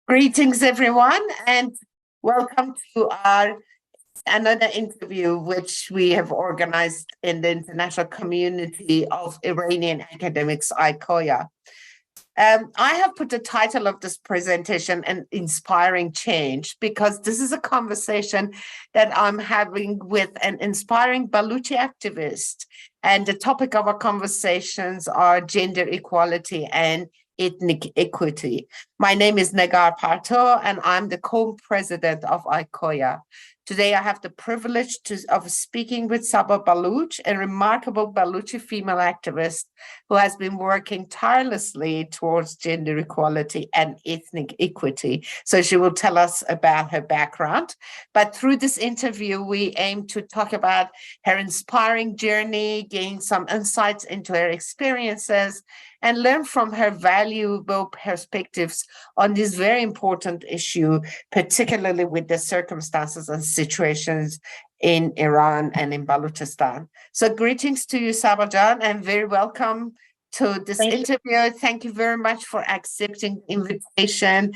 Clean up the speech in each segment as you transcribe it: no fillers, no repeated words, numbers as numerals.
Greetings, everyone, and welcome to our another interview which we have organized in the international community of Iranian academics, ICOIA. I have put the title of this presentation an Inspiring Change because this is a conversation that I'm having with an inspiring Baloch activist, and the topic of our conversations are gender equality and ethnic equity. My name is Negar Partow, and I'm the co-president of ICOIA. Today, I have the privilege of speaking with Sabah Baloch, a remarkable Balochi female activist who has been working tirelessly towards gender equality and ethnic equity. So she will tell us about her background. But through this interview, we aim to talk about her inspiring journey, gain some insights into her experiences, and learn from her valuable perspectives on this very important issue, particularly with the circumstances and situations in Iran and in Baluchistan. So greetings to you, Sabah Jan, and very welcome to this interview. Thank you very much for accepting the invitation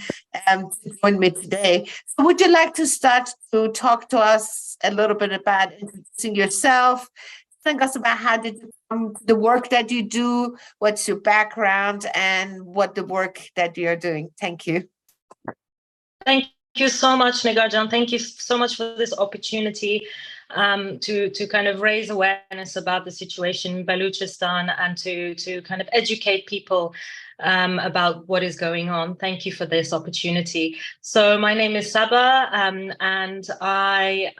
to join me today. So would you like to start to talk to us a little bit about introducing yourself? Tell us about how did you come to the work that you do, what's your background, and what the work that you're doing. Thank you. Thank you so much, Negarjan. Thank you so much for this opportunity to kind of raise awareness about the situation in Baluchistan and to kind of educate people about what is going on. Thank you for this opportunity. So my name is Sabah, and I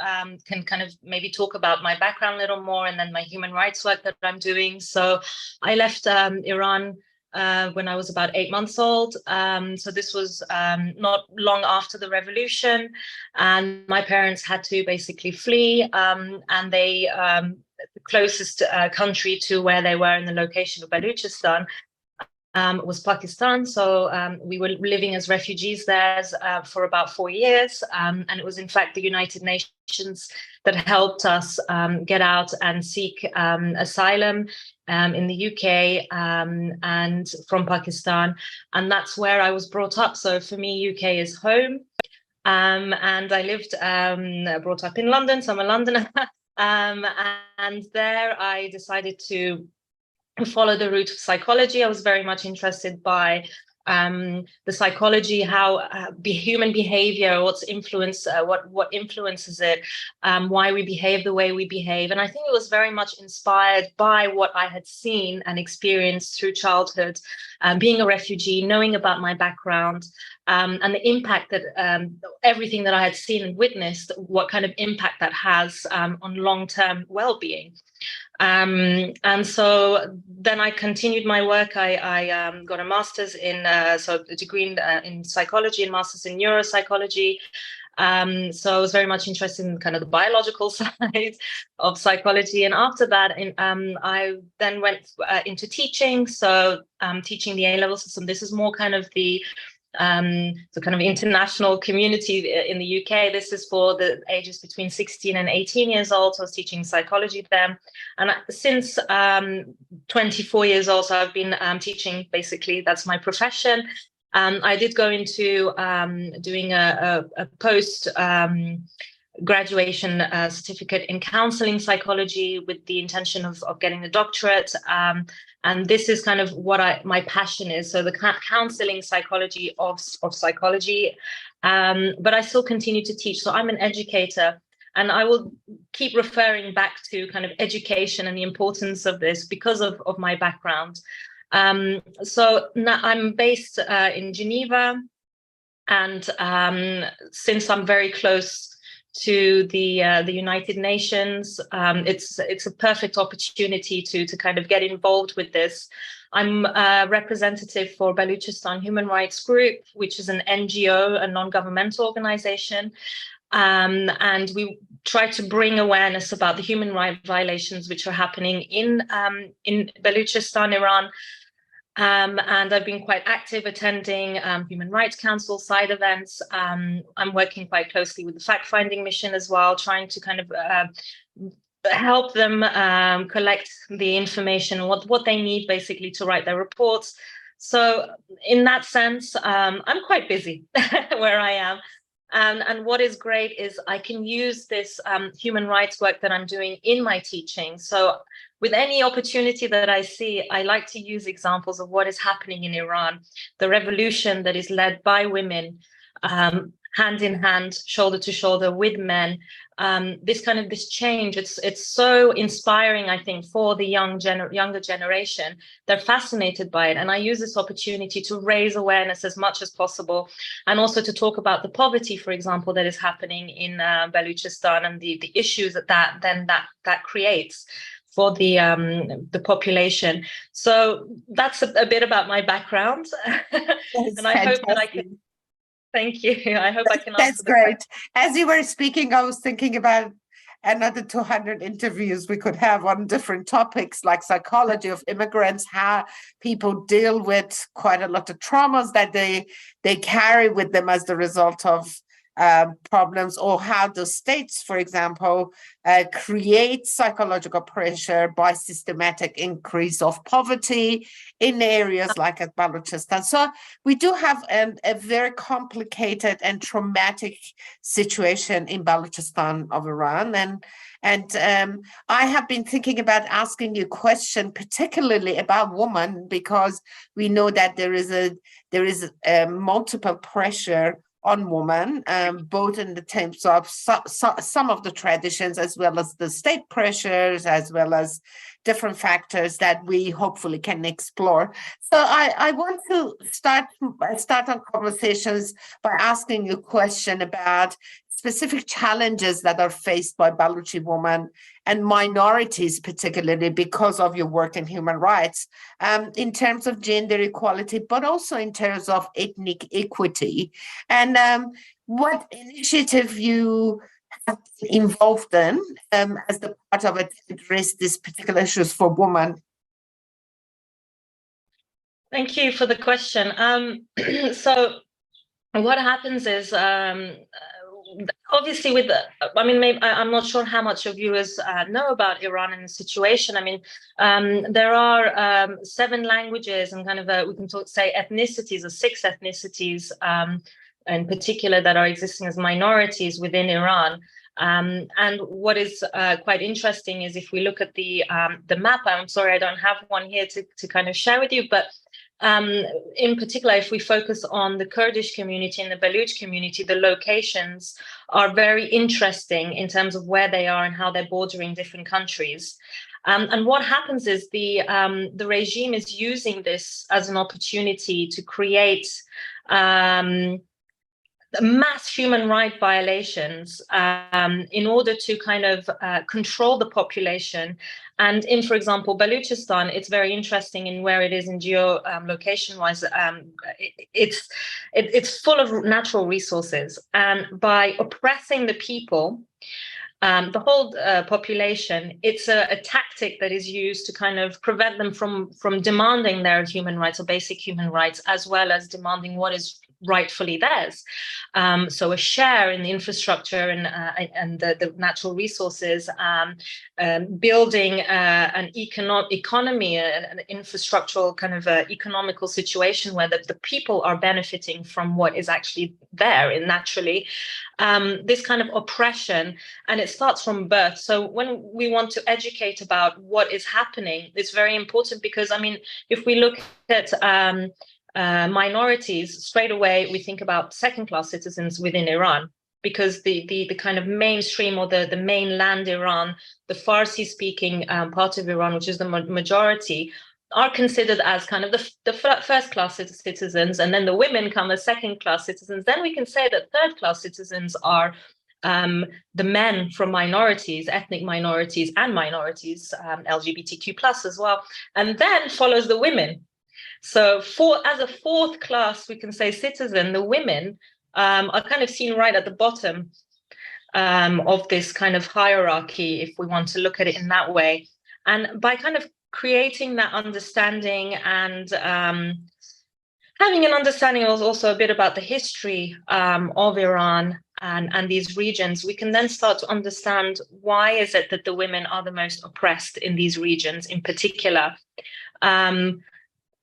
can kind of maybe talk about my background a little more and then my human rights work that I'm doing. So I left Iran when I was about 8 months old. So this was not long after the revolution, and my parents had to basically flee, and they the closest country to where they were in the location of Baluchistan was Pakistan. So we were living as refugees there for about 4 years, and it was in fact the United Nations that helped us get out and seek asylum in the UK and from Pakistan, and that's where I was brought up. So for me, UK is home, and I lived brought up in London, so I'm a Londoner, and there I decided to follow the route of psychology. I was very much interested by the psychology, how human behavior, what influences it, why we behave the way we behave. And I think it was very much inspired by what I had seen and experienced through childhood, being a refugee, knowing about my background, and the impact that everything that I had seen and witnessed, what kind of impact that has on long-term well-being. And so then I continued my work. I got a master's so a degree in psychology and master's in neuropsychology. So I was very much interested in kind of the biological side of psychology. And after that, I then went into teaching. So teaching the A-level system. This is more kind of the kind of international community in the UK. This is for the ages between 16 and 18 years old. So I was teaching psychology then. And since 24 years old, so I've been teaching, basically, that's my profession. I did go into doing a post graduation certificate in counseling psychology with the intention of getting a doctorate. And this is kind of what my passion is. So the counseling psychology of psychology, but I still continue to teach. So I'm an educator, and I will keep referring back to kind of education and the importance of this because of my background. So now I'm based in Geneva, and since I'm very close to the United Nations, it's a perfect opportunity to kind of get involved with this. I'm a representative for Baluchistan Human Rights Group, which is an NGO, a non-governmental organization, and we try to bring awareness about the human rights violations which are happening in Baluchistan, Iran. And I've been quite active attending Human Rights Council side events. I'm working quite closely with the fact-finding mission as well, trying to kind of help them collect the information, what they need basically to write their reports. So in that sense, I'm quite busy where I am. And what is great is I can use this human rights work that I'm doing in my teaching. So with any opportunity that I see, I like to use examples of what is happening in Iran, the revolution that is led by women, hand in hand, shoulder to shoulder with men. This change, it's so inspiring, I think, for the younger generation. They're fascinated by it. And I use this opportunity to raise awareness as much as possible, and also to talk about the poverty, for example, that is happening in Baluchistan, and the issues that creates for the population. So that's a bit about my background. And I hope that I can. Thank you. I hope I can answer. That's great. As you were speaking, I was thinking about another 200 interviews we could have on different topics like psychology of immigrants, how people deal with quite a lot of traumas that they carry with them as the result of problems, or how the states, for example, create psychological pressure by systematic increase of poverty in areas like at Baluchistan. So we do have a very complicated and traumatic situation in Baluchistan of Iran. And I have been thinking about asking you a question, particularly about women, because we know that there is a multiple pressure on women, both in the terms of some of the traditions, as well as the state pressures, as well as different factors that we hopefully can explore. So I want to start our conversations by asking you a question about specific challenges that are faced by Baluchi women and minorities, particularly because of your work in human rights, in terms of gender equality, but also in terms of ethnic equity. And what initiative you have been involved in as the part of it to address these particular issues for women? Thank you for the question. So what happens is, obviously I'm not sure how much of viewers know about Iran and the situation. I mean, there are 7 languages and we can say ethnicities, or 6 ethnicities in particular that are existing as minorities within Iran. And what is quite interesting is if we look at the map, I'm sorry I don't have one here to kind of share with you, but in particular, if we focus on the Kurdish community and the Baloch community, the locations are very interesting in terms of where they are and how they're bordering different countries. And what happens is the regime is using this as an opportunity to create mass human rights violations in order to kind of control the population. And in, for example, Baluchistan, it's very interesting in where it is in location-wise. It's full of natural resources, and by oppressing the people, the whole population, it's a tactic that is used to kind of prevent them from demanding their human rights or basic human rights, as well as demanding what is rightfully theirs. So a share in the infrastructure and the natural resources, building an economy, an infrastructural kind of economical situation where the people are benefiting from what is actually there and naturally. This kind of oppression, and it starts from birth. So when we want to educate about what is happening, it's very important because, I mean, if we look at minorities, straight away we think about second-class citizens within Iran, because the kind of mainstream or the mainland Iran, the Farsi-speaking part of Iran, which is the majority, are considered as kind of the first-class citizens, and then the women come as second-class citizens. Then we can say that third-class citizens are the men from minorities, ethnic minorities, and minorities, LGBTQ plus as well, and then follows the women. So as a fourth class, we can say citizen, the women are kind of seen right at the bottom of this kind of hierarchy, if we want to look at it in that way. And by kind of creating that understanding and having an understanding also a bit about the history of Iran and these regions, we can then start to understand why is it that the women are the most oppressed in these regions in particular.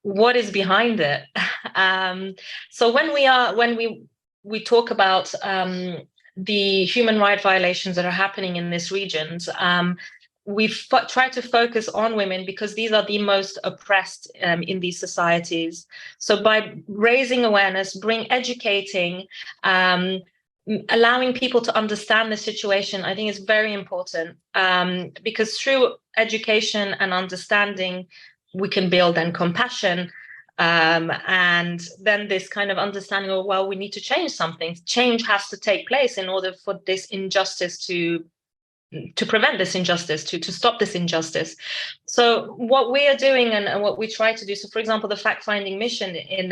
what is behind it. So when we talk about the human rights violations that are happening in these regions, we try to focus on women because these are the most oppressed in these societies. So by raising awareness, educating, allowing people to understand the situation, I think is very important, because through education and understanding, we can build and compassion, and then this kind of understanding of, well, we need to change something. Change has to take place in order for this injustice to prevent this injustice, to stop this injustice. So what we are doing and what we try to do, so for example, the fact-finding mission in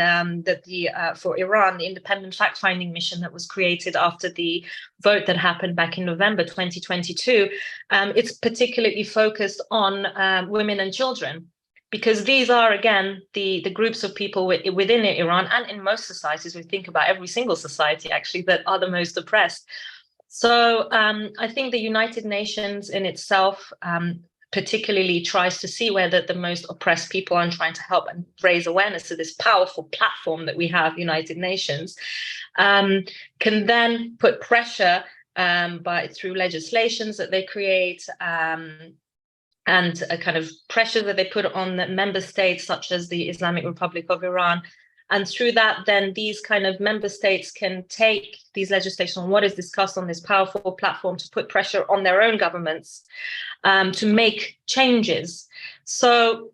for Iran, the independent fact-finding mission that was created after the vote that happened back in November 2022, it's particularly focused on women and children, because these are, again, the groups of people within Iran and in most societies, we think about every single society actually, that are the most oppressed. So I think the United Nations in itself particularly tries to see where the most oppressed people are and trying to help and raise awareness to this powerful platform that we have, United Nations, can then put pressure through legislations that they create, and a kind of pressure that they put on the member states, such as the Islamic Republic of Iran. And through that, then these kind of member states can take these legislation on what is discussed on this powerful platform to put pressure on their own governments to make changes. So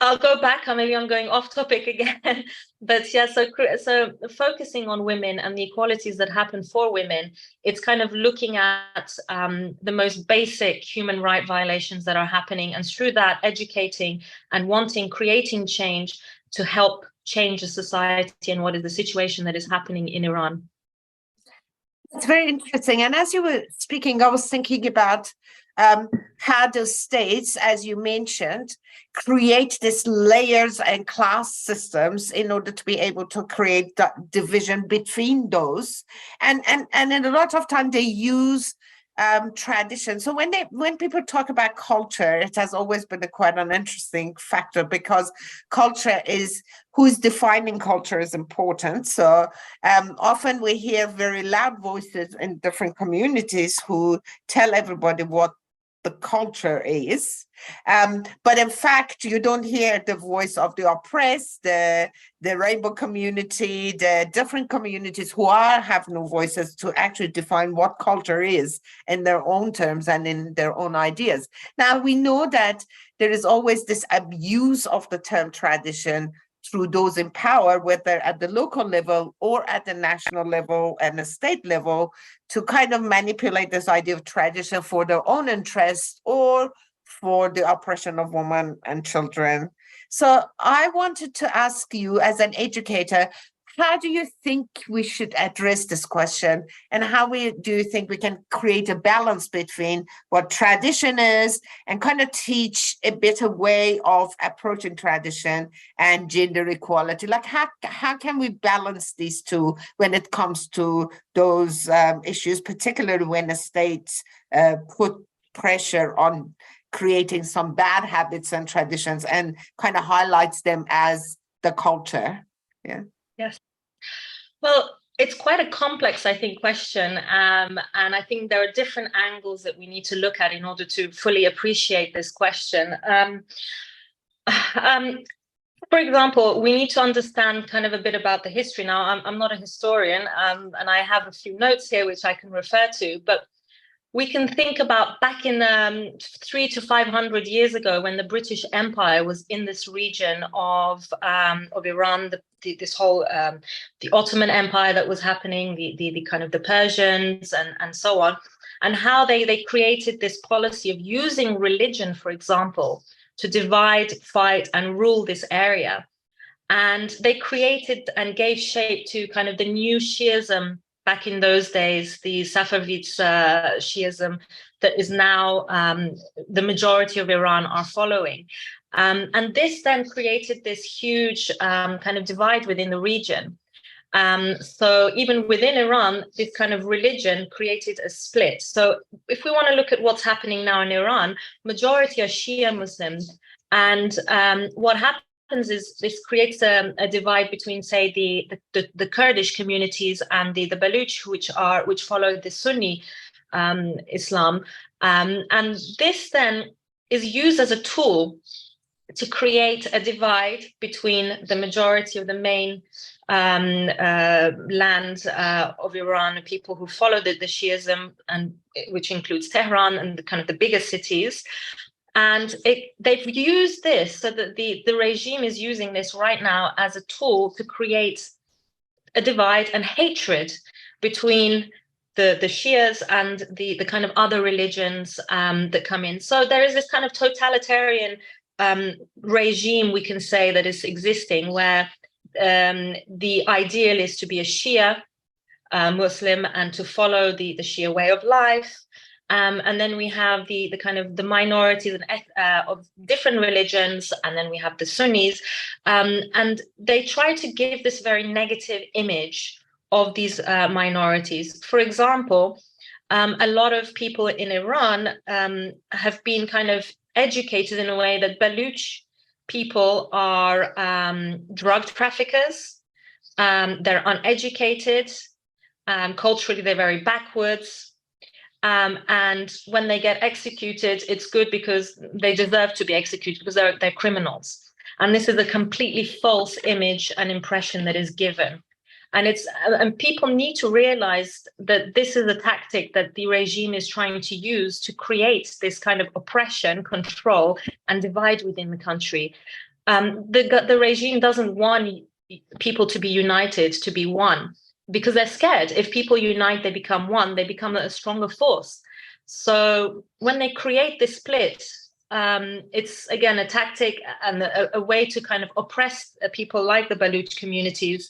I'll go back, maybe I'm going off topic again, but yeah, so focusing on women and the equalities that happen for women, it's kind of looking at the most basic human right violations that are happening, and through that, educating and creating change to help change the society and what is the situation that is happening in Iran. It's very interesting. And as you were speaking, I was thinking about how do states, as you mentioned, create these layers and class systems in order to be able to create that division between those. And in a lot of time they use tradition. So when people talk about culture, it has always been quite an interesting factor, because culture is, who's defining culture is important. So often we hear very loud voices in different communities who tell everybody what the culture is, but in fact you don't hear the voice of the oppressed, the rainbow community, the different communities who have no voices to actually define what culture is in their own terms and in their own ideas. Now we know that there is always this abuse of the term tradition through those in power, whether at the local level or at the national level and the state level, to kind of manipulate this idea of tradition for their own interests or for the oppression of women and children. So I wanted to ask you, as an educator, how do you think we should address this question, and how do you think we can create a balance between what tradition is and kind of teach a better way of approaching tradition and gender equality? Like how can we balance these two when it comes to those issues, particularly when the states put pressure on creating some bad habits and traditions and kind of highlights them as the culture? Yeah. Yes. Well, it's quite a complex, I think, question. And I think there are different angles that we need to look at in order to fully appreciate this question. For example, we need to understand kind of a bit about the history. Now, I'm not a historian, and I have a few notes here which I can refer to, but we can think about back in 300 to 500 years ago, when the British Empire was in this region of Iran, this whole the Ottoman Empire that was happening, the kind of the Persians and so on, and how they created this policy of using religion, for example, to divide, fight, and rule this area. And they created and gave shape to kind of the new Shiism back in those days, the Safavid Shiism that is now the majority of Iran are following. And this then created this huge kind of divide within the region. So even within Iran, this kind of religion created a split. So if we want to look at what's happening now in Iran, majority are Shia Muslims. And what happened happens is this creates a divide between, say, the Kurdish communities and the Baloch, which follow the Sunni Islam, and this then is used as a tool to create a divide between the majority of the main land of Iran, people who follow the Shiism, and which includes Tehran and the kind of the bigger cities. And they've used this, so that the regime is using this right now as a tool to create a divide and hatred between the Shias and the kind of other religions that come in. So there is this kind of totalitarian regime, we can say, that is existing, where the ideal is to be a Shia Muslim and to follow the Shia way of life. And then we have the kind of the minorities of different religions, and then we have the Sunnis, and they try to give this very negative image of these minorities. For example, a lot of people in Iran have been kind of educated in a way that Baloch people are drug traffickers, they're uneducated, culturally they're very backwards, and when they get executed, it's good because they deserve to be executed because they're criminals. And this is a completely false image and impression that is given. And people need to realize that this is a tactic that the regime is trying to use to create this kind of oppression, control, and divide within the country. The regime doesn't want people to be united, to be one, because they're scared. If people unite, they become one, they become a stronger force. So when they create this split, it's, again, a tactic and a way to kind of oppress people like the Baloch communities.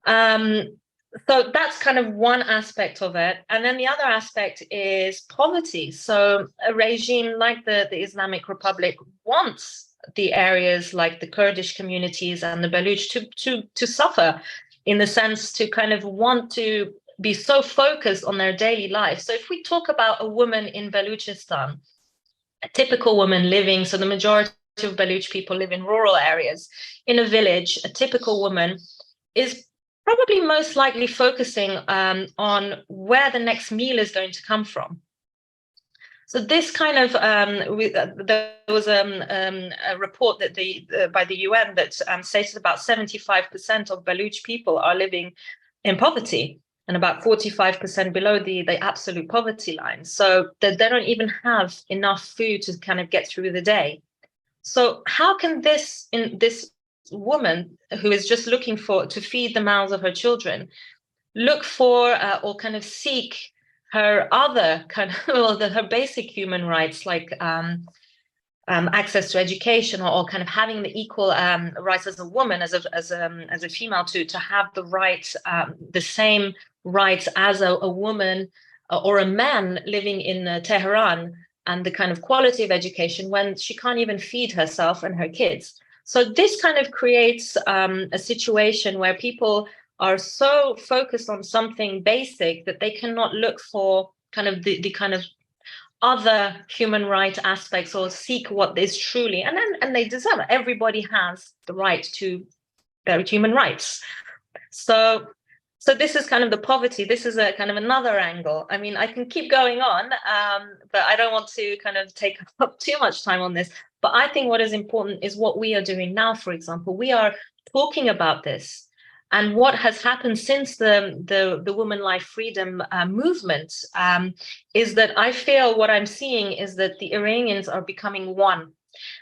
So that's kind of one aspect of it. And then the other aspect is poverty. So a regime like the Islamic Republic wants the areas like the Kurdish communities and the Baloch to suffer, in the sense to kind of want to be so focused on their daily life. So if we talk about a woman in Baluchistan, a typical woman living, so the majority of Baloch people live in rural areas, in a village, a typical woman is probably most likely focusing on where the next meal is going to come from. So this kind of, there was a report that by the UN that stated about 75% of Baloch people are living in poverty, and about 45% below the absolute poverty line. So that they don't even have enough food to kind of get through the day. So how can this woman who is just looking to feed the mouths of her children look for or kind of seek her other kind of, her basic human rights, like access to education, or kind of having the equal rights as a woman, as a female, to have the rights, the same rights as a woman or a man living in Tehran, and the kind of quality of education, when she can't even feed herself and her kids. So this kind of creates a situation where people are so focused on something basic that they cannot look for kind of the kind of other human rights aspects, or seek what is truly, and they deserve it. Everybody has the right to their human rights. So this is kind of the poverty. This is a kind of another angle. I mean, I can keep going on, but I don't want to kind of take up too much time on this. But I think what is important is what we are doing now. For example, we are talking about this. And what has happened since the Women Life Freedom movement is that I feel what I'm seeing is that the Iranians are becoming one.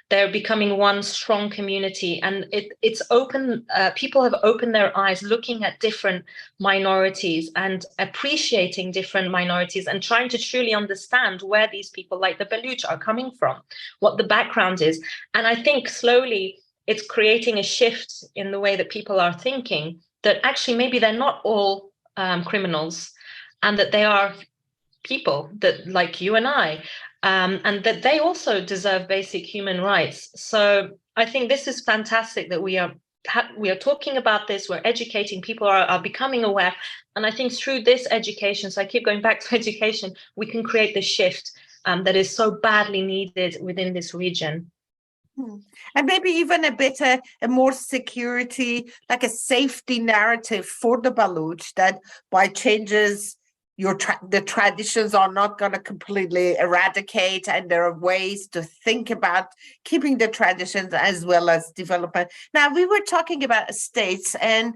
They're becoming one strong community, and it's open. People have opened their eyes, looking at different minorities and appreciating different minorities, and trying to truly understand where these people like the Baloch are coming from, what the background is. And I think slowly it's creating a shift in the way that people are thinking, that actually maybe they're not all criminals, and that they are people that, like you and I, and that they also deserve basic human rights. So I think this is fantastic that we are talking about this, we're educating, people are becoming aware. And I think through this education, so I keep going back to education, we can create the shift that is so badly needed within this region. And maybe even a better, a more security, like a safety narrative for the Baloch, that by changes, the traditions are not going to completely eradicate, and there are ways to think about keeping the traditions as well as development. Now, we were talking about states, and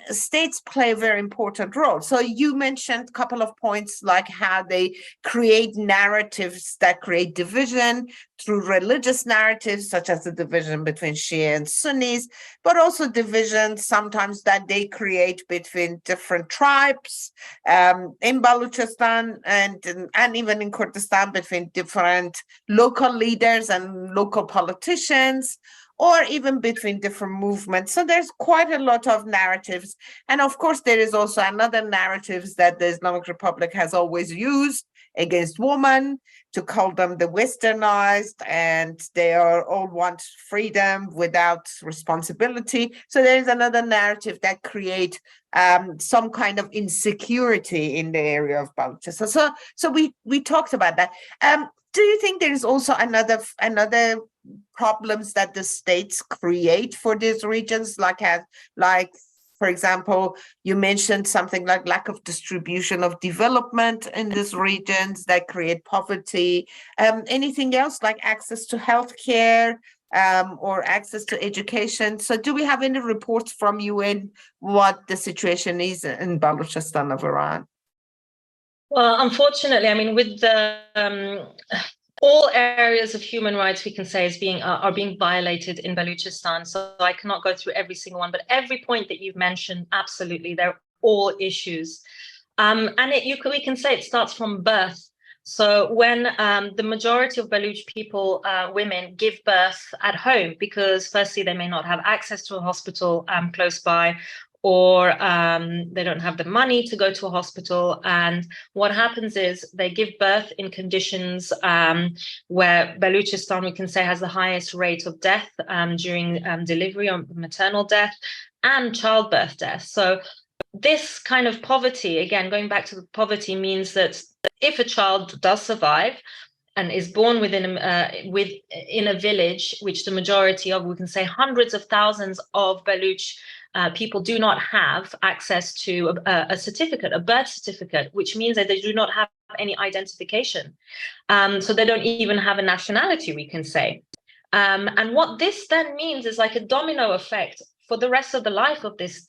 states play a very important role. So you mentioned a couple of points, like how they create narratives that create division through religious narratives, such as the division between Shia and Sunnis, but also division sometimes that they create between different tribes in Baluchistan and even in Kurdistan, between different local leaders and local politicians, or even between different movements. So there's quite a lot of narratives. And of course, there is also another narratives that the Islamic Republic has always used against women, to call them the westernized, and they all want freedom without responsibility. So there is another narrative that create some kind of insecurity in the area of Baluchistan. So we talked about that. Do you think there is also another problems that the states create for these regions, like for example, you mentioned something like lack of distribution of development in these regions that create poverty. Anything else, like access to healthcare or access to education? So do we have any reports from UN what the situation is in Baluchistan of Iran? Well, unfortunately, I mean, with the all areas of human rights, we can say, are being violated in Baluchistan. So I cannot go through every single one, but every point that you've mentioned, absolutely, they're all issues. And we can say it starts from birth. So when the majority of Baloch people, women, give birth at home, because firstly, they may not have access to a hospital close by, or they don't have the money to go to a hospital. And what happens is they give birth in conditions where Baluchistan, we can say, has the highest rate of death during delivery, or maternal death, and childbirth death. So this kind of poverty, again, going back to the poverty, means that if a child does survive and is born within a village, which the majority of, we can say, hundreds of thousands of Baloch people do not have access to a certificate, a birth certificate, which means that they do not have any identification. So they don't even have a nationality, we can say. And what this then means is like a domino effect for the rest of the life of this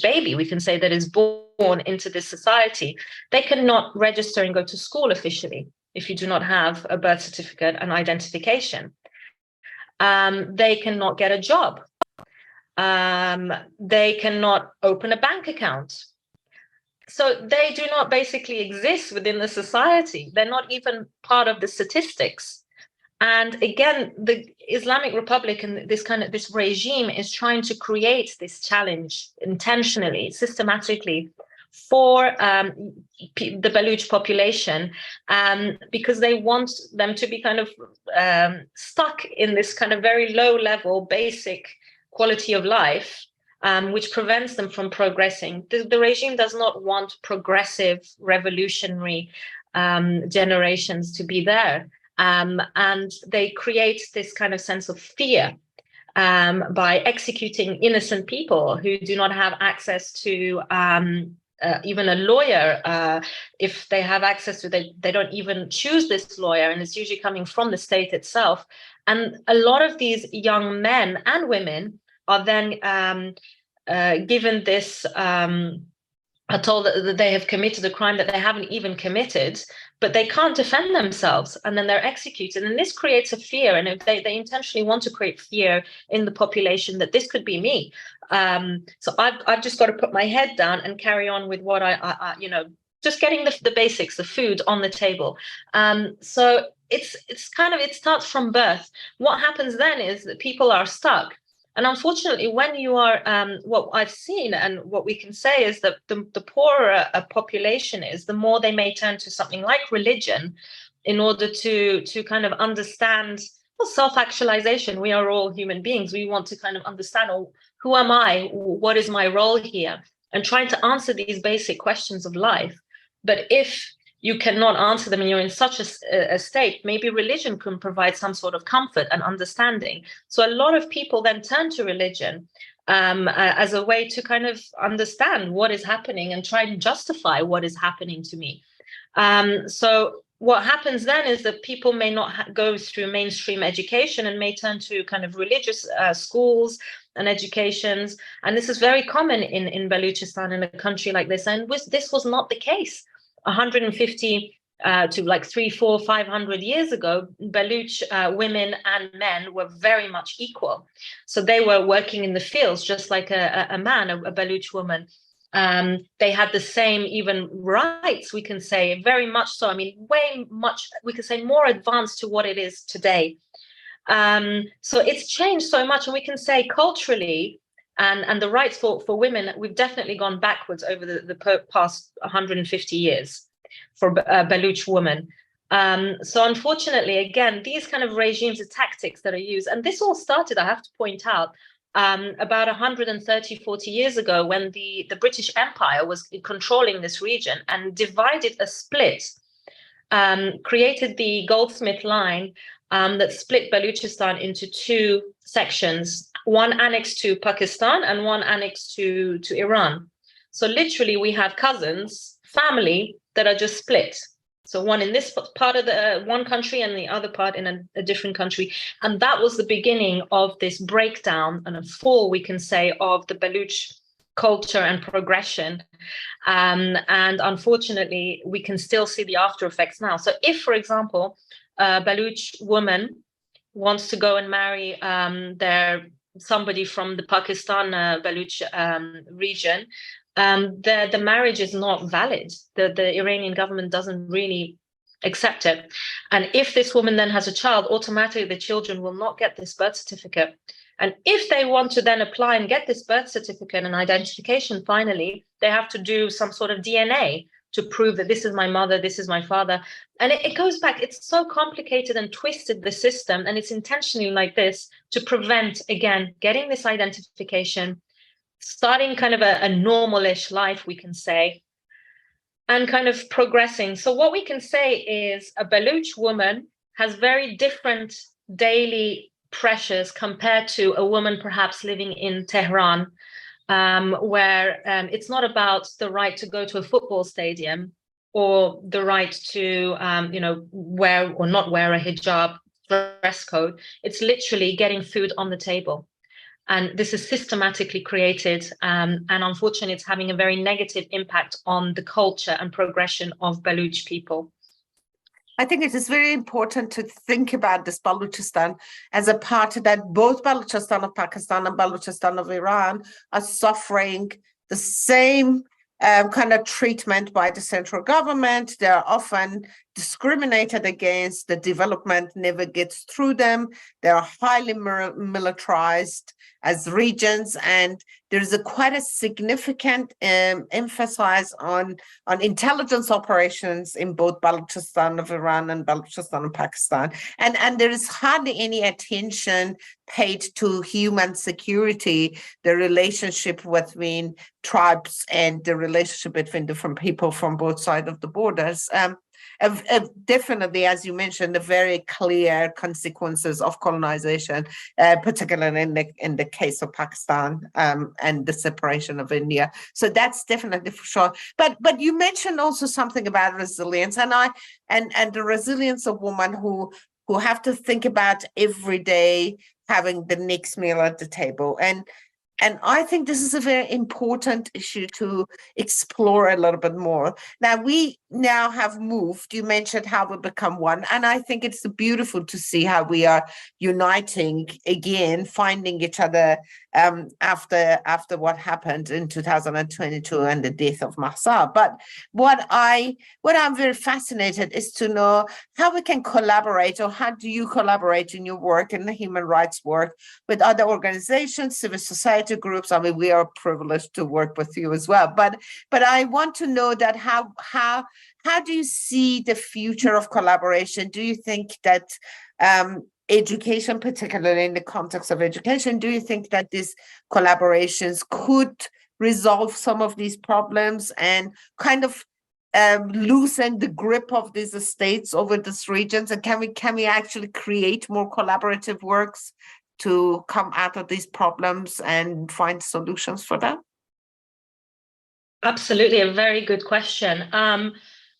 baby, we can say, that is born into this society. They cannot register and go to school officially if you do not have a birth certificate and identification. They cannot get a job. They cannot open a bank account. So they do not basically exist within the society. They're not even part of the statistics. And again, the Islamic Republic and this regime is trying to create this challenge intentionally, systematically, for the Baloch population, because they want them to be kind of stuck in this kind of very low level, basic quality of life, which prevents them from progressing. The regime does not want progressive, revolutionary generations to be there. And they create this kind of sense of fear by executing innocent people who do not have access to even a lawyer. If they have access to, they don't even choose this lawyer, and it's usually coming from the state itself. And a lot of these young men and women are then given this, are told that they have committed a crime that they haven't even committed, but they can't defend themselves, and then they're executed. And this creates a fear, and if they intentionally want to create fear in the population that this could be me. So I've just got to put my head down and carry on with what I just getting the basics, the food on the table. So it starts from birth. What happens then is that people are stuck. And unfortunately, when you are, what I've seen and what we can say is that the poorer a population is, the more they may turn to something like religion in order to kind of understand, well, self-actualization. We are all human beings. We want to kind of understand, oh, who am I? What is my role here? And trying to answer these basic questions of life. But if you cannot answer them and you're in such a state, maybe religion can provide some sort of comfort and understanding. So a lot of people then turn to religion as a way to kind of understand what is happening and try and justify what is happening to me. So what happens then is that people may not go through mainstream education and may turn to kind of religious schools and educations. And this is very common in Baluchistan, in a country like this. And this was not the case 150 to like 300, 400, 500 years ago. Baloch women and men were very much equal. So they were working in the fields just like a man, a Baloch woman. They had the same even rights, we can say, very much so. I mean, way much, we can say more advanced to what it is today. So it's changed so much, and we can say culturally and the rights for women, we've definitely gone backwards over the past 150 years for Baloch women. So unfortunately, again, these kind of regimes and tactics that are used, and this all started, I have to point out, about 130, 40 years ago, when the British Empire was controlling this region and divided a split, created the Goldsmith Line that split Baluchistan into two sections, one annexed to Pakistan and one annexed to Iran. So literally we have cousins, family that are just split. So one in this part of the one country and the other part in a different country. And that was the beginning of this breakdown and a fall, we can say, of the Baloch culture and progression. And unfortunately, we can still see the after effects now. So if, for example, a Baloch woman wants to go and marry somebody from the Pakistan Baloch region, the marriage is not valid. The Iranian government doesn't really accept it. And if this woman then has a child, automatically the children will not get this birth certificate. And if they want to then apply and get this birth certificate and identification, finally, they have to do some sort of DNA to prove that this is my mother, this is my father. And it goes back, it's so complicated and twisted, the system, and it's intentionally like this to prevent, again, getting this identification, starting kind of a normal-ish life, we can say, and kind of progressing. So what we can say is a Baloch woman has very different daily pressures compared to a woman perhaps living in Tehran, where it's not about the right to go to a football stadium or the right to, wear or not wear a hijab dress code. It's literally getting food on the table. And this is systematically created, and unfortunately, it's having a very negative impact on the culture and progression of Baloch people. I think it is very important to think about this Baluchistan as a part that both Baluchistan of Pakistan and Baluchistan of Iran are suffering the same kind of treatment by the central government. They are often discriminated against. The development never gets through them. They are highly militarized as regions, and there is quite a significant emphasis on intelligence operations in both Baluchistan of Iran and Baluchistan of Pakistan. And there is hardly any attention paid to human security, the relationship between tribes and the relationship between different people from both sides of the borders. Definitely, as you mentioned, the very clear consequences of colonization, particularly in the case of Pakistan and the separation of India. So that's definitely for sure. But you mentioned also something about resilience, and the resilience of women who have to think about every day having the next meal at the table. And I think this is a very important issue to explore a little bit more. Now, we now have moved, you mentioned how we become one, and I think it's beautiful to see how we are uniting again, finding each other after what happened in 2022 and the death of Massey. But what I'm very fascinated is to know how we can collaborate, or how do you collaborate in your work, in the human rights work, with other organizations, civil society groups. I mean, we are privileged to work with you as well. But I want to know that how do you see the future of collaboration? Do you think that education, particularly in the context of education, do you think that these collaborations could resolve some of these problems and kind of loosen the grip of these states over these regions? And can we actually create more collaborative works to come out of these problems and find solutions for them? Absolutely, a very good question.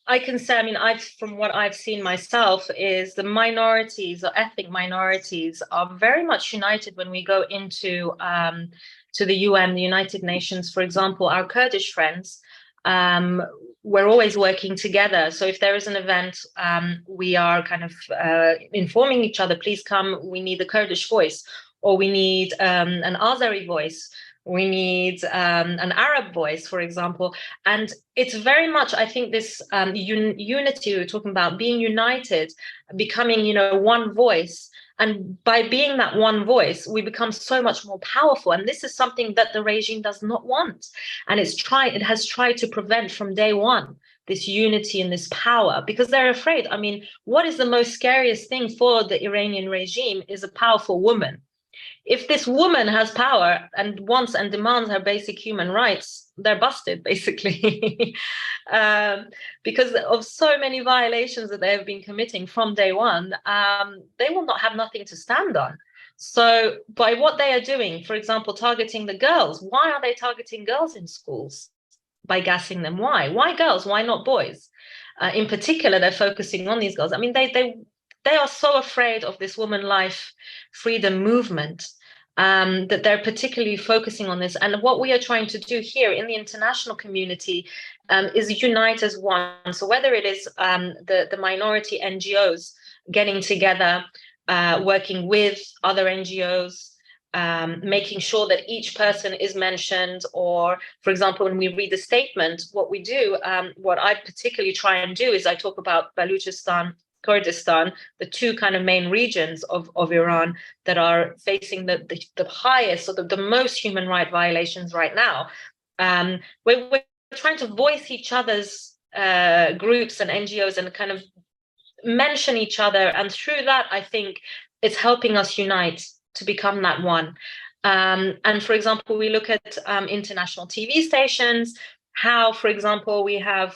I can say, I mean, from what I've seen myself, is the minorities or ethnic minorities are very much united when we go into to the UN, the United Nations. For example, our Kurdish friends, we're always working together. So if there is an event, we are kind of informing each other, please come, we need a Kurdish voice, or we need an Azeri voice. We need an Arab voice, for example. And it's very much, I think, this unity we're talking about, being united, becoming, you know, one voice. And by being that one voice, we become so much more powerful. And this is something that the regime does not want. And it has tried to prevent from day one, this unity and this power, because they're afraid. I mean, what is the most scariest thing for the Iranian regime is a powerful woman. If this woman has power and wants and demands her basic human rights, they're busted, basically, because of so many violations that they have been committing from day one. They will not have nothing to stand on. So by what they are doing, for example, targeting the girls, why are they targeting girls in schools? By gassing them. Why girls? Why not boys? In particular, they're focusing on these girls. I mean, they are so afraid of this woman life freedom movement that they're particularly focusing on this. And what we are trying to do here in the international community is unite as one. So whether it is the minority NGOs getting together, working with other NGOs, making sure that each person is mentioned, or, for example, when we read the statement, what we do, what I particularly try and do is I talk about Baluchistan, Kurdistan, the two kind of main regions of Iran that are facing the highest or the most human rights violations right now. We're trying to voice each other's groups and NGOs and kind of mention each other. And through that, I think it's helping us unite to become that one. And for example, we look at international TV stations, how, for example, we have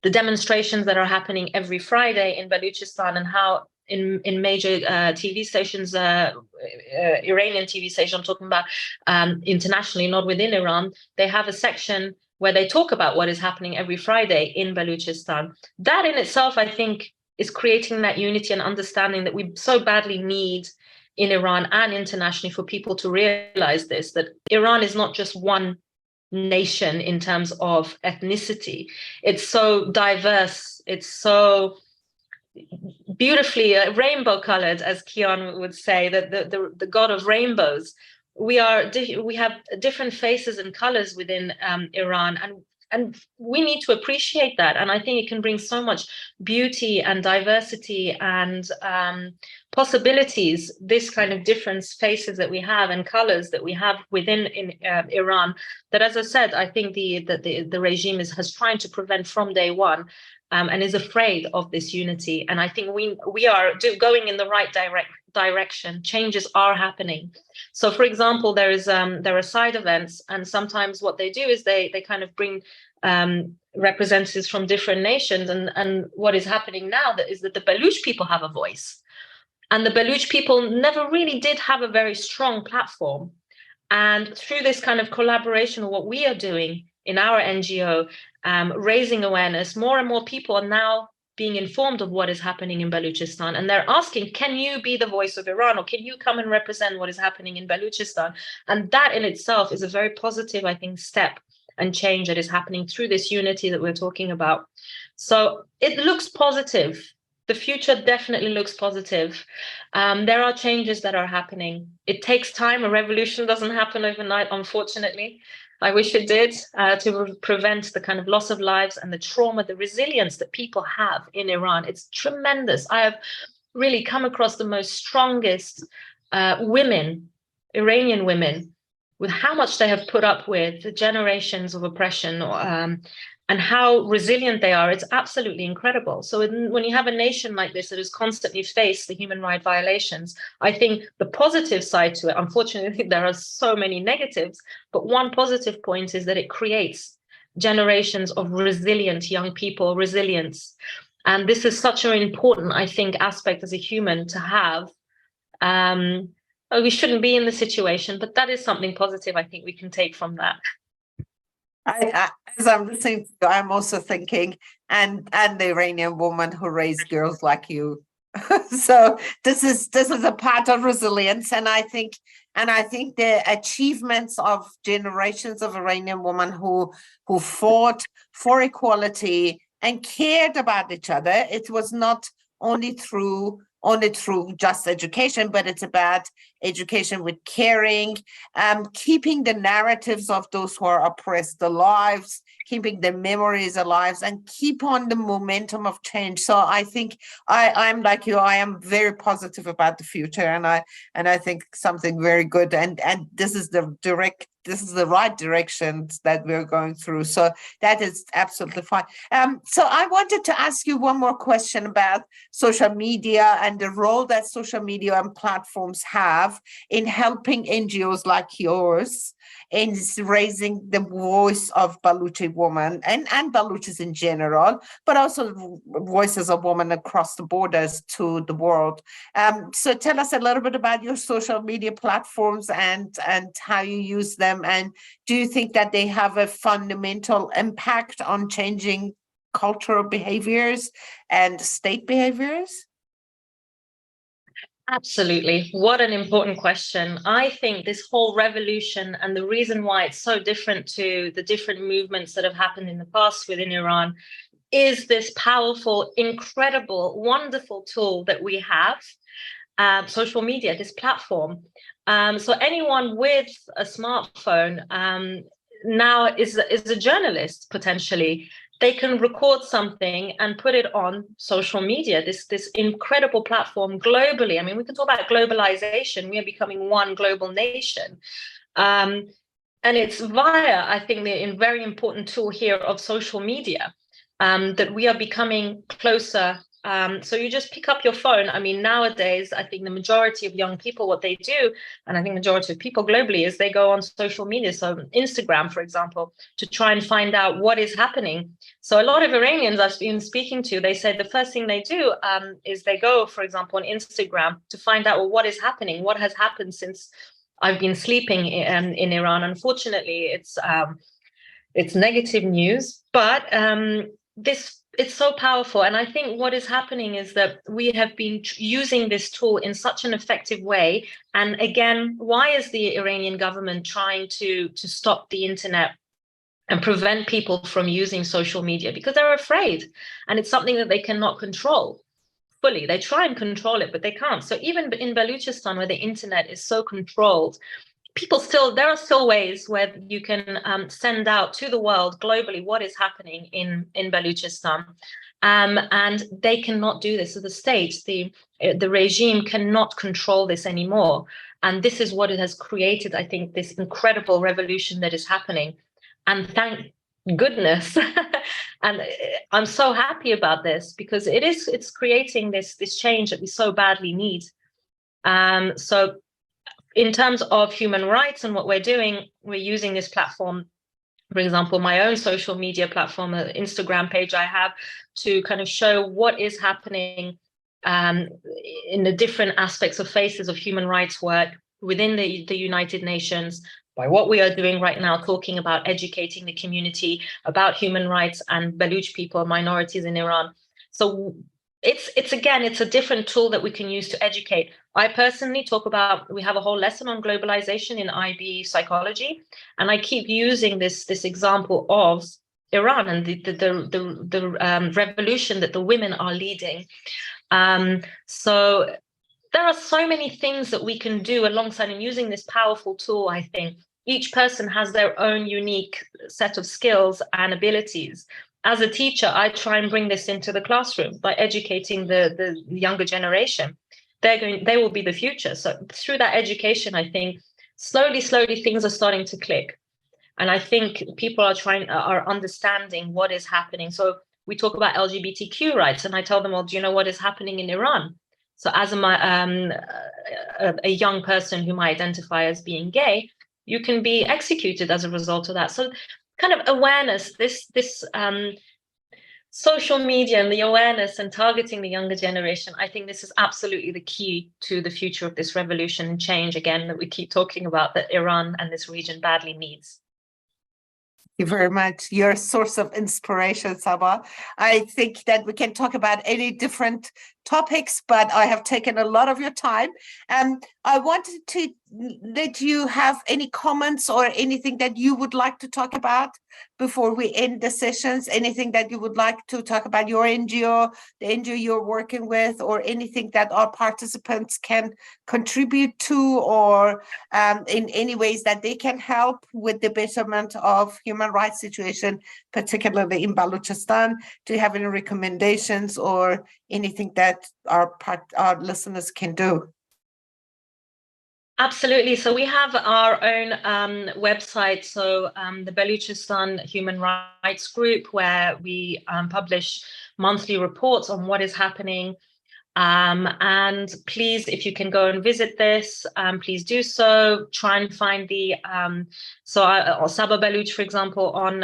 the demonstrations that are happening every Friday in Baluchistan, and how in major TV stations, Iranian TV station, I'm talking about internationally, not within Iran, they have a section where they talk about what is happening every Friday in Baluchistan. That in itself, I think, is creating that unity and understanding that we so badly need in Iran and internationally, for people to realize this, that Iran is not just one nation in terms of ethnicity. It's so diverse, it's so beautifully rainbow colored, as Kian would say, that the god of rainbows. We have different faces and colors within Iran, and we need to appreciate that. And I think it can bring so much beauty and diversity and possibilities, this kind of different faces that we have and colors that we have within Iran, that, as I said, I think the regime has tried to prevent from day one, and is afraid of this unity. And I think we are going in the right direction. Changes are happening. So, for example, there are side events, and sometimes what they do is they kind of bring representatives from different nations. And what is happening now is that the Baloch people have a voice. And the Baloch people never really did have a very strong platform. And through this kind of collaboration, what we are doing in our NGO, raising awareness, more and more people are now being informed of what is happening in Baluchistan. And they're asking, can you be the voice of Iran, or can you come and represent what is happening in Baluchistan? And that in itself is a very positive, I think, step and change that is happening through this unity that we're talking about. So it looks positive. The future definitely looks positive. There are changes that are happening. It takes time. A revolution doesn't happen overnight, unfortunately. I wish it did, to prevent the kind of loss of lives and the trauma, the resilience that people have in Iran. It's tremendous. I have really come across the most strongest women, Iranian women, with how much they have put up with, the generations of oppression, and how resilient they are. It's absolutely incredible. So when you have a nation like this that has constantly faced the human rights violations, I think the positive side to it, unfortunately, there are so many negatives, but one positive point is that it creates generations of resilient young people, resilience. And this is such an important, I think, aspect as a human to have. We shouldn't be in the situation, but that is something positive I think we can take from that. As I'm listening to you, I'm also thinking, and the Iranian woman who raised girls like you. So this is a part of resilience, and I think the achievements of generations of Iranian women who fought for equality and cared about each other. It was not only through just education, but it's about education with caring, keeping the narratives of those who are oppressed alive, keeping the memories alive, and keep on the momentum of change. So I think I'm like you. I am very positive about the future, and I think something very good. And this is the right direction that we're going through. So that is absolutely fine. So I wanted to ask you one more question about social media and the role that social media and platforms have in helping NGOs like yours in raising the voice of Baluchi women and Baluchis in general, but also voices of women across the borders to the world. So tell us a little bit about your social media platforms and how you use them. And do you think that they have a fundamental impact on changing cultural behaviors and state behaviors? Absolutely. What an important question. I think this whole revolution, and the reason why it's so different to the different movements that have happened in the past within Iran, is this powerful, incredible, wonderful tool that we have, social media, this platform. So anyone with a smartphone now is a journalist, potentially. They can record something and put it on social media, this incredible platform globally. I mean, we can talk about globalization. We are becoming one global nation. And it's via, I think, the very important tool here of social media that we are becoming closer. So you just pick up your phone. I mean, nowadays, I think the majority of young people, what they do, and I think the majority of people globally, is they go on social media, so Instagram, for example, to try and find out what is happening. So a lot of Iranians I've been speaking to, they say the first thing they do is they go, for example, on Instagram to find out, well, what is happening, what has happened since I've been sleeping in Iran. Unfortunately, it's negative news, but it's so powerful. And I think what is happening is that we have been using this tool in such an effective way. And again, why is the Iranian government trying to stop the internet and prevent people from using social media? Because they're afraid, and it's something that they cannot control fully. They try and control it, but they can't. So even in Baluchistan, where the internet is so controlled, there are still ways where you can send out to the world globally what is happening in Baluchistan. And they cannot do this. So the state, the regime cannot control this anymore. And this is what it has created, I think, this incredible revolution that is happening. And thank goodness. And I'm so happy about this, because it's creating this change that we so badly need. So in terms of human rights and what we're doing, we're using this platform, for example, my own social media platform, an Instagram page I have, to kind of show what is happening in the different aspects of faces of human rights work within the United Nations, by what we are doing right now, talking about educating the community about human rights and Baloch people, minorities in Iran. So it's a different tool that we can use to educate. I personally talk about, we have a whole lesson on globalization in IB psychology, and I keep using this example of Iran and the revolution that the women are leading. So there are so many things that we can do alongside, and using this powerful tool, I think each person has their own unique set of skills and abilities. As a teacher, I try and bring this into the classroom by educating the younger generation. They will be the future. So through that education, I think slowly things are starting to click. And I think people are understanding what is happening. So we talk about LGBTQ rights, and I tell them, well, do you know what is happening in Iran? So as a young person who might identify as being gay, you can be executed as a result of that. So kind of awareness, this social media and the awareness and targeting the younger generation, I think this is absolutely the key to the future of this revolution and change, again, that we keep talking about, that Iran and this region badly needs. Thank you very much. You're a source of inspiration, Sabah. I think that we can talk about any different topics, but I have taken a lot of your time. And I wanted to let you have any comments or anything that you would like to talk about before we end the sessions, anything that you would like to talk about your NGO, the NGO you're working with, or anything that our participants can contribute to, or in any ways that they can help with the betterment of human rights situation, particularly in Baluchistan. Do you have any recommendations or anything that our listeners can do? Absolutely. So we have our own website, so the Baluchistan Human Rights Group, where we publish monthly reports on what is happening. And please, if you can go and visit this, please do so. Try and find the Sabah Baloch, for example, on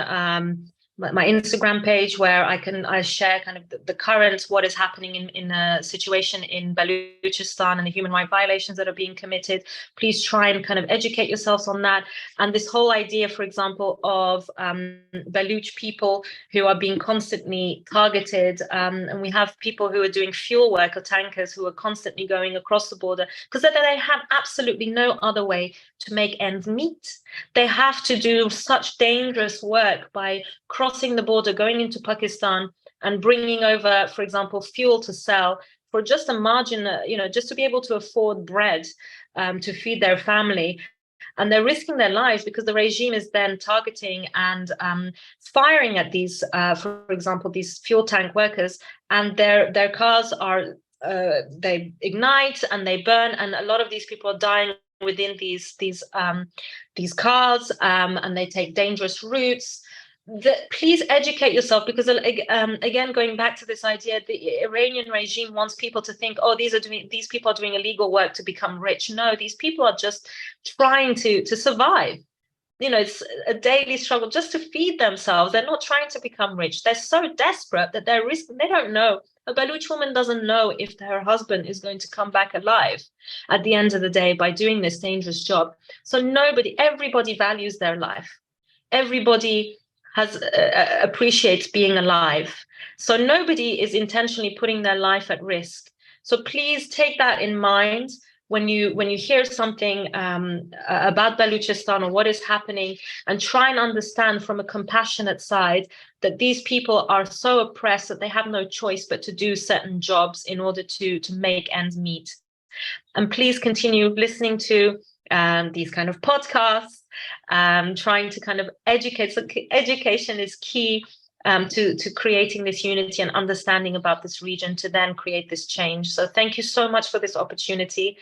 my Instagram page, where I share kind of the current, what is happening in a situation in Baluchistan and the human rights violations that are being committed. Please try and kind of educate yourselves on that. And this whole idea, for example, of Baloch people who are being constantly targeted, and we have people who are doing fuel work, or tankers who are constantly going across the border, because they have absolutely no other way to make ends meet. They have to do such dangerous work by crossing the border, going into Pakistan and bringing over, for example, fuel to sell for just a margin, just to be able to afford bread to feed their family. And they're risking their lives because the regime is then targeting and firing at these, for example, these fuel tank workers, and their cars are, they ignite and they burn, and a lot of these people are dying within these cars, and they take dangerous routes. Please educate yourself, because again, going back to this idea, the Iranian regime wants people to think, oh, these people are doing illegal work to become rich. No, these people are just trying to survive. It's a daily struggle just to feed themselves. They're not trying to become rich. They're so desperate that they don't know. A Baloch woman doesn't know if her husband is going to come back alive at the end of the day by doing this dangerous job. So everybody values their life. Everybody appreciates being alive. So nobody is intentionally putting their life at risk. So please take that in mind when you hear something about Baluchistan or what is happening, and try and understand from a compassionate side that these people are so oppressed that they have no choice but to do certain jobs in order to make ends meet. And please continue listening to these kind of podcasts, trying to kind of educate. So education is key to creating this unity and understanding about this region, to then create this change. So thank you so much for this opportunity.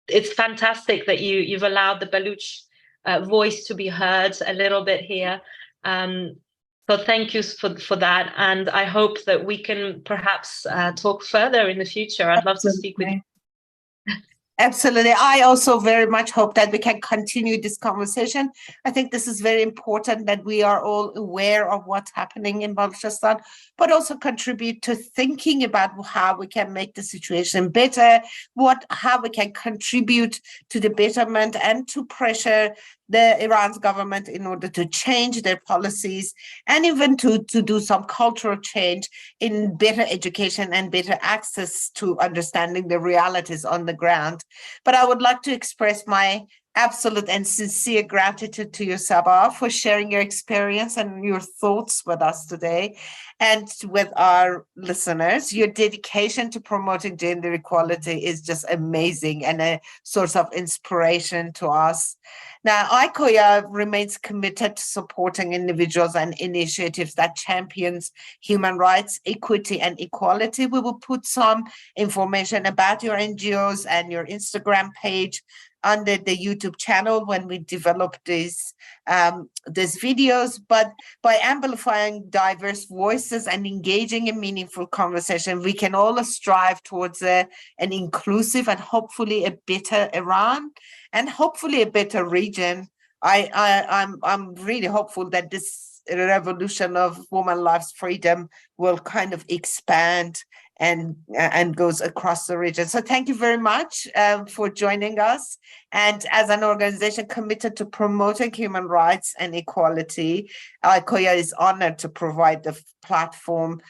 It's fantastic that you've allowed the Baloch voice to be heard a little bit here. So thank you for that. And I hope that we can perhaps talk further in the future. I'd love to speak with you. Absolutely. I also very much hope that we can continue this conversation. I think this is very important that we are all aware of what's happening in Baluchistan, but also contribute to thinking about how we can make the situation better, how we can contribute to the betterment and to pressure the Iran's government in order to change their policies, and even to do some cultural change in better education and better access to understanding the realities on the ground. But I would like to express my absolute and sincere gratitude to you, Sabah, for sharing your experience and your thoughts with us today, and with our listeners. Your dedication to promoting gender equality is just amazing and a source of inspiration to us. Now, ICOIA remains committed to supporting individuals and initiatives that champions human rights, equity, and equality. We will put some information about your NGOs and your Instagram page under the YouTube channel when we develop these videos. But by amplifying diverse voices and engaging in meaningful conversation, we can all strive towards an inclusive and hopefully a better Iran, and hopefully a better region I'm really hopeful that this revolution of women's lives freedom will kind of expand and goes across the region. So thank you very much for joining us. And as an organization committed to promoting human rights and equality, ICOIA is honored to provide the platform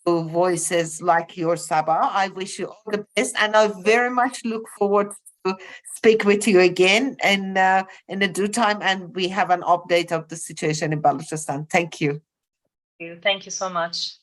to voices like yours, Sabah. I wish you all the best, and I very much look forward to speak with you again in a due time, and we have an update of the situation in Baluchistan. Thank you. Thank you so much.